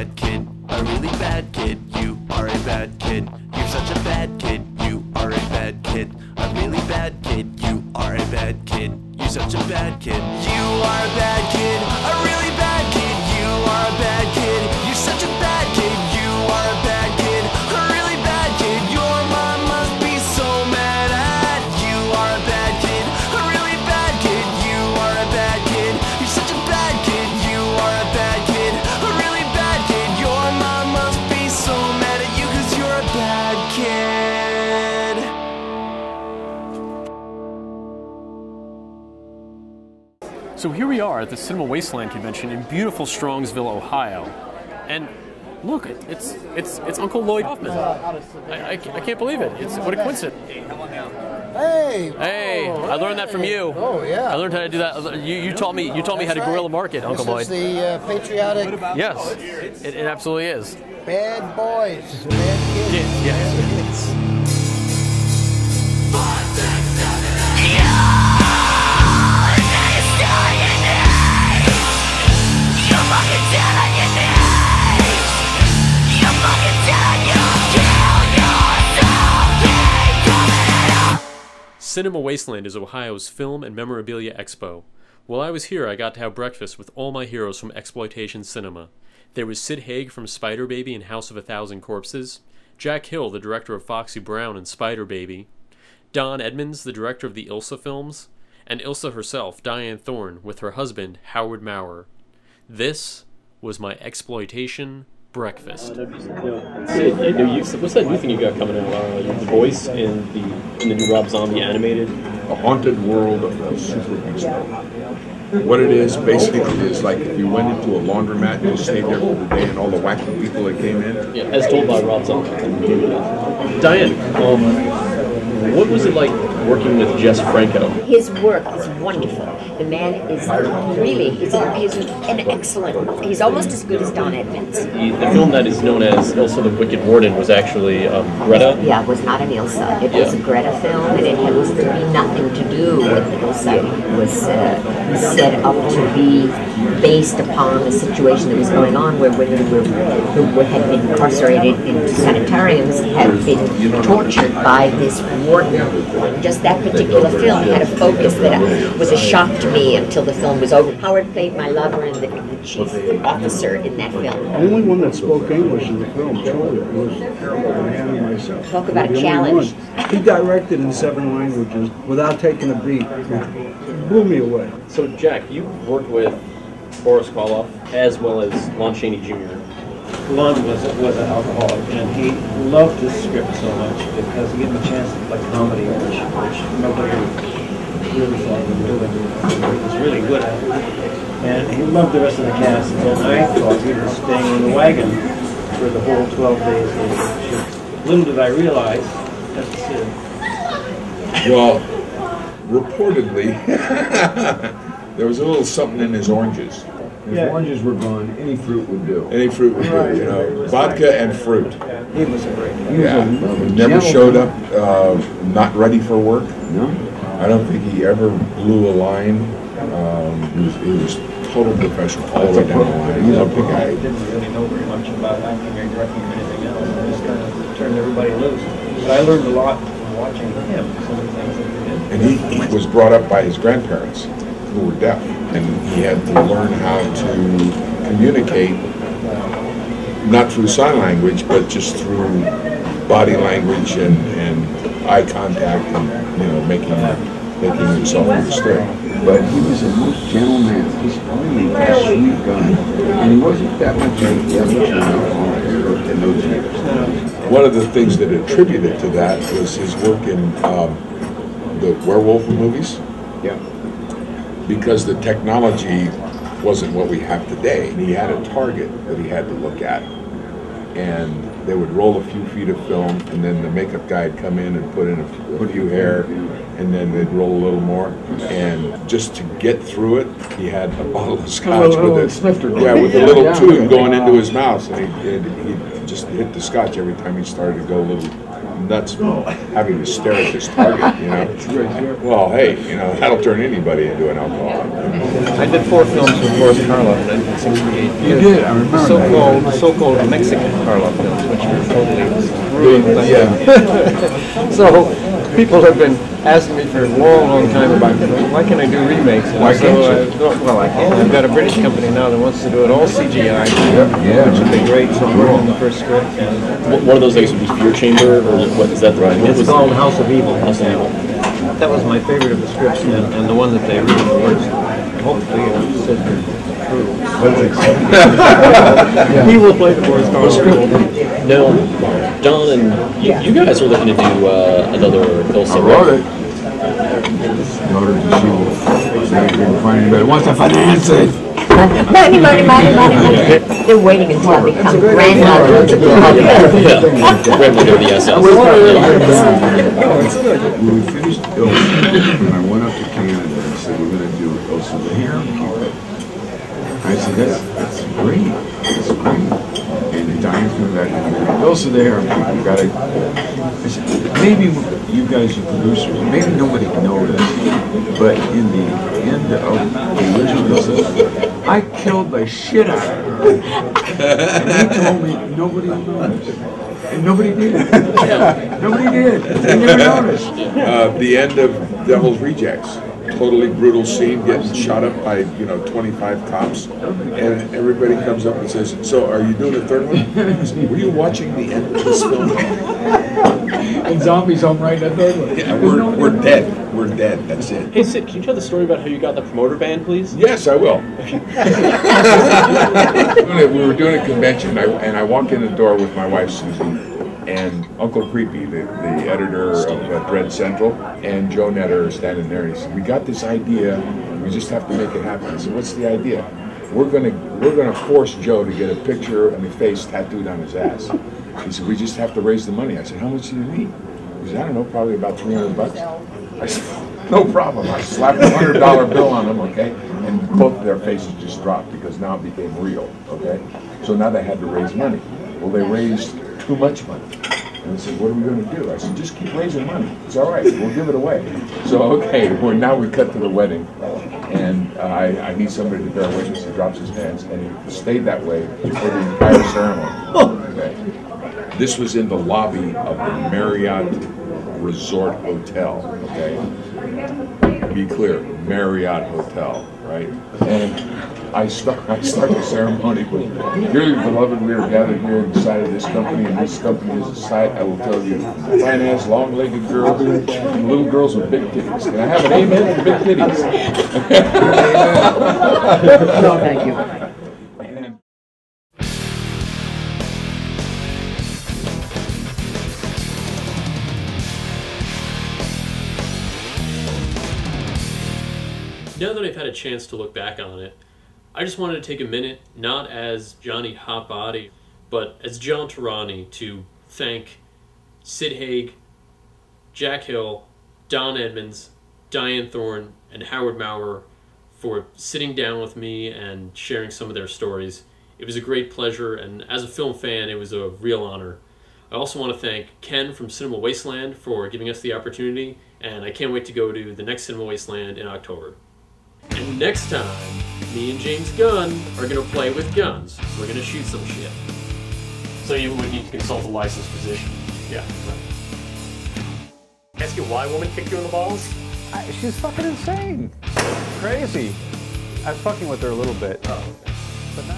bad kid, a really bad kid. You are a bad kid. You're such a bad kid. You are a bad kid, a really bad kid. You are a bad kid. You're such a bad kid. You are a bad kid, a really bad kid. You are a bad kid. You're such a bad kid. You are a bad kid, a really bad kid. Your mom must be so mad at you. Are a bad kid, a really bad kid. You are a bad kid. You're such a bad kid. You are a bad kid, a really bad kid. Your mom must be so mad at you 'cause you're a bad kid. So here we are at the Cinema Wasteland convention in beautiful Strongsville, Ohio, and look, it's Uncle Lloyd Hoffman. I can't believe it. What a coincidence. Hey! Hey, oh, I learned that from you. Oh yeah. I learned how to do that. You taught me how to guerrilla market, Uncle Lloyd. This is the patriotic. Yes, it absolutely is. Bad boys, bad kids. Yes. Cinema Wasteland is Ohio's film and memorabilia expo. While I was here, I got to have breakfast with all my heroes from Exploitation cinema. There was Sid Haig from Spiderbaby and House of a Thousand Corpses, Jack Hill, the director of Foxy Brown and Spiderbaby, Don Edmonds, the director of the Ilsa films, and Ilsa herself, Dyanne Thorne, with her husband, Howard Maurer. This was my Exploitation breakfast. What's that new thing you got coming out? The Voice in the new Rob Zombie animated? A haunted world of the super beast. What it is basically is like if you went into a laundromat and just stayed there for the day and all the wacky people that came in. Yeah, as told by Rob Zombie. Diane, what was it like working with Jess Franco? His work is wonderful. The man is really, he's an excellent, he's almost as good as Don Edmonds. The film that is known as Ilsa the Wicked Warden was actually Greta? Yeah, it was not an Ilsa. It was a Greta film, and it was to be nothing to do with Ilsa. It was set up to be based upon a situation that was going on where women who had been incarcerated in sanitariums had been tortured by this warden. Just that particular film had a focus that was a shock to me until the film was over. Howard played my lover and the chief officer in that film. The only one that spoke English in the film, truly, was Diane and myself. Talk about a challenge. He directed in 7 languages without taking a beat. It blew me away. So, Jack, you worked with Boris Karloff as well as Lon Chaney Jr. Lon was an alcoholic, and he loved this script so much because he gave him a chance to play comedy, which nobody really thought he would do. He was really good at it. And he loved the rest of the cast, and I thought he was staying in the wagon for the whole 12 days of the shoot. Little did I realize, that's Sid. Well, reportedly, there was a little something in his oranges. If oranges were gone, any fruit would do. Any fruit would do, you know. Vodka and fruit. He was a great guy. Yeah. Never showed up not ready for work. No. I don't think he ever blew a line. He was total professional all the way down the line. He loved the guy. I didn't really know very much about acting or directing or anything else. I just kind of turned everybody loose. But I learned a lot from watching him, some of the things that he did. And he was brought up by his grandparents who were deaf. And he had to learn how to communicate, not through sign language, but just through body language and eye contact and, you know, making himself understood. But he was a most gentle man. He's really a sweet guy. And he wasn't that much of in those years. One of the things that attributed to that was his work in the werewolf movies. Yeah. Because the technology wasn't what we have today. He had a target that he had to look at. And they would roll a few feet of film, and then the makeup guy would come in and put in a few hair, and then they'd roll a little more. And just to get through it, he had a bottle of scotch with a little tube going into his mouth. And he just hit the scotch every time he started to go a little nuts from having to stare at this target, you know. Well, hey, you know, that'll turn anybody into an alcoholic. I did 4 films with Boris Karloff in 1968. You did, I remember. So-called Mexican Karloff films, which were totally ruined. Yeah. So people have been asking me for a long, long time about why can't I do remakes? And Why can't you? Well, I can. I've got a British company now that wants to do it all CGI, Yeah. which would be great. So I'm working on the first script. And One of those things would be Fear Chamber, or what is that the right? it's called House of Evil. House of Evil. That was my favorite of the scripts, and the one that they reinforced. Hopefully, Sid true. He will play the Boris Karloff. Now, Don and you guys are looking to do another Ilsa. I wrote it. In order to see if we can find anybody who wants to finance it. Money, money, money, money, money. They're waiting until I become grandmother to Grandmother of the SS. When we finished Ilsa, and I went up to Canada and said, we're going to do Ilsa the Harem. I said, that's great. That's great. And Dyanne came back and Ilsa the Harem, you got to. I said, maybe you guys are producers, maybe nobody knows this, but in the end of the original Ilsa, I killed the shit out of her. And he told me nobody knows. And nobody did. Nobody did. They never noticed. The end of Devil's Rejects. Totally brutal scene, getting shot up by 25 cops, and everybody comes up and says, "So, are you doing a third one?" I said, "Were you watching the end of this film?" And zombies home right in the third one. Yeah, we're dead. We're dead. That's it. Hey Sid, can you tell the story about how you got the promoter band, please? Yes, I will. We were doing a convention, and I walk in the door with my wife Susie, and Uncle Creepy, the editor of Dread Central, and Joe Netter are standing there. And he said, "We got this idea. We just have to make it happen." I said, "What's the idea?" We're gonna force Joe to get a picture and a face tattooed on his ass." He said, "We just have to raise the money." I said, "How much do you need?" He said, "I don't know, probably about $300. I said, "No problem." I slapped a $100 bill on them, okay, and both of their faces just dropped because now it became real, okay. So now they had to raise money. Well, they raised too much money. And they said, "What are we going to do?" I said, "Just keep raising money. It's all right. We'll give it away." So, okay, now we cut to the wedding. And I need somebody to bear witness. He drops his pants, and he stayed that way for the entire ceremony. Okay. This was in the lobby of the Marriott Resort Hotel. Okay. Be clear, Marriott Hotel, right? And I start the ceremony with, "Dearly beloved, we are gathered here inside of this company, and this company is a sight, I will tell you, fine-ass, long-legged girls, and little girls with big titties." Can I have an amen for big titties? No, thank you. Now that I've had a chance to look back on it, I just wanted to take a minute, not as Johnny Hotbody, but as John Torrani, to thank Sid Haig, Jack Hill, Don Edmonds, Dyanne Thorne, and Howard Maurer for sitting down with me and sharing some of their stories. It was a great pleasure, and as a film fan, it was a real honor. I also want to thank Ken from Cinema Wasteland for giving us the opportunity, and I can't wait to go to the next Cinema Wasteland in October. And next time, me and James Gunn are going to play with guns. We're going to shoot some shit. So you would need to consult a licensed physician. Yeah, right. Ask you why a woman kicked you in the balls? She's fucking insane. Crazy. I was fucking with her a little bit. Oh, okay. But not